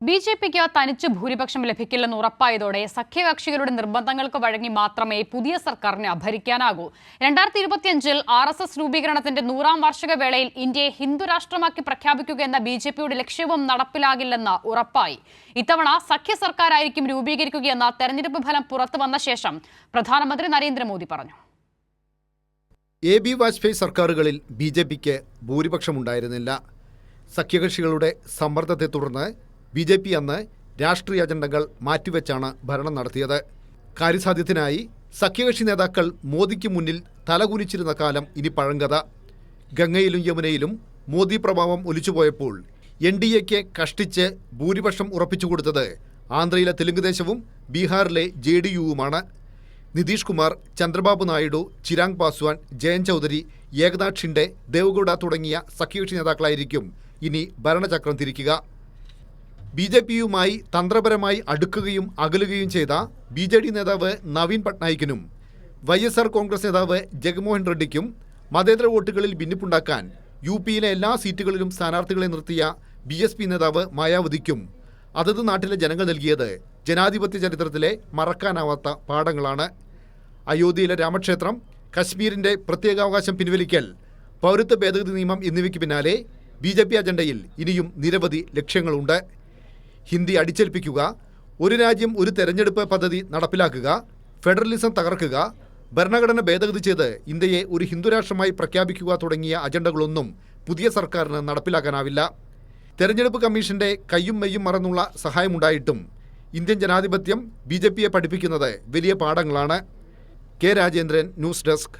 ബി.ജെ.പിക്ക് തനിച്ച് ഭൂരിപക്ഷം ലഭിക്കില്ലെന്ന് ഉറപ്പായതോടെ സഖ്യകക്ഷികളുടെ നിർബന്ധങ്ങൾക്ക് വഴങ്ങി മാത്രമേ പുതിയ സർക്കാരിനെ ഭരിക്കാനാകൂ. 2025-ൽ RSS രൂപീകരണത്തിന്റെ 100ാം വാർഷിക വേളയിൽ ഇന്ത്യയെ ഹിന്ദുരാഷ്ട്രമാക്കി പ്രഖ്യാപിക്കുക എന്ന ബി.ജെ.പിയുടെ ലക്ഷ്യവും നടപ്പിലാകില്ലെന്ന് ഉറപ്പായി. ഇത്തവണ സഖ്യ സർക്കാരായിരിക്കും രൂപീകരിക്കുകയെന്ന തെരഞ്ഞെടുപ്പ് ഫലം പുറത്തുവന്ന ശേഷം പ്രധാനമന്ത്രി നരേന്ദ്രമോദി പറഞ്ഞു. എ.ബി. വാജ്പേയി സർക്കാരുകളിൽ ബി.ജെ.പിക്ക് ഭൂരിപക്ഷമുണ്ടായിരുന്നില്ല. സഖ്യകക്ഷികളുടെ സമ്മർദ്ദത്തെ തുടർന്ന് ബി.ജെ.പി അന്ന് രാഷ്ട്രീയ അജണ്ടകൾ മാറ്റിവെച്ചാണ് ഭരണം നടത്തിയത്. കാര്യസാധ്യത്തിനായി സഖ്യകക്ഷി നേതാക്കൾ മോദിക്ക് മുന്നിൽ തലകുനിച്ചിരുന്ന കാലം ഇനി പഴങ്കഥ. ഗംഗയിലും യമുനയിലും മോദി പ്രഭാവം ഒലിച്ചുപോയപ്പോൾ NDAക്ക് കഷ്ടിച്ച് ഭൂരിപക്ഷം ഉറപ്പിച്ചുകൊടുത്തത് ആന്ധ്രയിലെ തെലുങ്കുദേശവും ബീഹാറിലെ JDUവുമാണ്. നിതീഷ് കുമാർ, ചന്ദ്രബാബു നായിഡു, ചിരാഗ് പാസ്വാൻ, ജയന്ത് ചൗധരി, ഏകനാഥ് ഷിൻഡെ, ദേവഗൌഡ തുടങ്ങിയ സഖ്യകക്ഷി നേതാക്കളായിരിക്കും ഇനി ഭരണചക്രം തിരിക്കുക. ബി.ജെ.പിയുമായി തന്ത്രപരമായി അടുക്കുകയും അകലുകയും ചെയ്ത BJD നേതാവ് നവീൻ പട്നായിക്കിനും YSR കോൺഗ്രസ് നേതാവ് ജഗ്മോഹൻ റെഡ്ഡിക്കും മതേതര വോട്ടുകളിൽ ഭിന്നിപ്പുണ്ടാക്കാൻ UPയിലെ എല്ലാ സീറ്റുകളിലും സ്ഥാനാർത്ഥികളെ നിർത്തിയ BSP നേതാവ് മായാവതിക്കും അതത് നാട്ടിലെ ജനങ്ങൾ നൽകിയത് ജനാധിപത്യ ചരിത്രത്തിലെ മറക്കാനാവാത്ത പാഠങ്ങളാണ്. അയോധ്യയിലെ രാമക്ഷേത്രം, കശ്മീരിൻ്റെ പ്രത്യേകാവകാശം പിൻവലിക്കൽ, പൗരത്വ ഭേദഗതി നിയമം എന്നിവയ്ക്ക് പിന്നാലെ BJP അജണ്ടയിൽ ഇനിയും നിരവധി ലക്ഷ്യങ്ങളുണ്ട്. ഹിന്ദി അടിച്ചേൽപ്പിക്കുക, ഒരു രാജ്യം ഒരു തെരഞ്ഞെടുപ്പ് പദ്ധതി നടപ്പിലാക്കുക, ഫെഡറലിസം തകർക്കുക, ഭരണഘടന ഭേദഗതി ചെയ്ത് ഇന്ത്യയെ ഒരു ഹിന്ദുരാഷ്ട്രമായി പ്രഖ്യാപിക്കുക തുടങ്ങിയ അജണ്ടകളൊന്നും പുതിയ സർക്കാരിന് നടപ്പിലാക്കാനാവില്ല. തെരഞ്ഞെടുപ്പ് കമ്മീഷന്റെ കയ്യും മെയ്യും മറന്നുള്ള സഹായമുണ്ടായിട്ടും ഇന്ത്യൻ ജനാധിപത്യം BJPയെ പഠിപ്പിക്കുന്നത് വലിയ പാഠങ്ങളാണ്. K Rajendran, news desk.